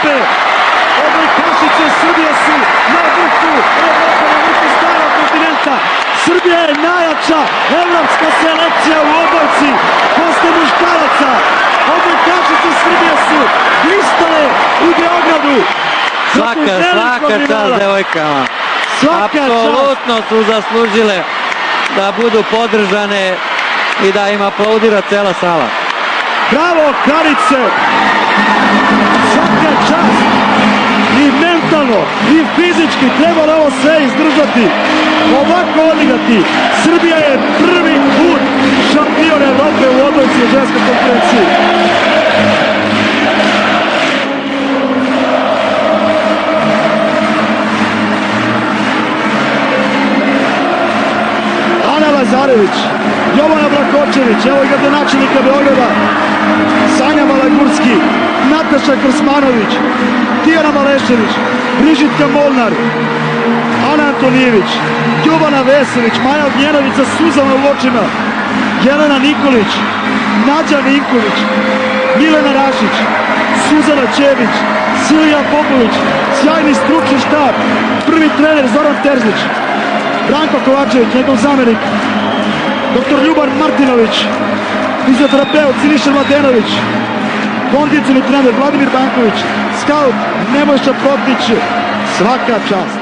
Evrope. Odbojkašice Srbije su na vrhu Evrope, na vrhu starog kontinenta. Srbija je najjača evropska selekcija u odbojci posle muškaraca. Odbojkašice Srbije su blistale u Beogradu. Svaka čast devojkama. Apsolutno su zaslužile da budu podržane i da im aplaudira cela sala. Bravo Karice! Svaka čast! I mentalno, i fizički trebalo ovo sve izdržati. Ovako odigrati. Srbija je prvi put šampion Evrope u odbojci u ženskoj konkurenciji. Lazarević, Jovana Brakočević, evo i gradonačelnika Beograda, Sanja Malagurski, Nataša Krsmanović, Tijana Malešević, Brižitka Molnar, Ana Antonijević, Ljubana Veselić, Maja Ognjenović sa suzama u očima, Jelena Nikolić, Nađa Ninković, Milena Rašić, Suzana Čević, Silija Popović, sjajni stručni štab, prvi trener Zoran Terzić, Branko Kovačević, njegov zamenik, dr. Ljuban Martinović, fizioterapeut Siniša Mladenović, kondicioni trener Vladimir Banković, skaut Nebojša Protić, svaka čast.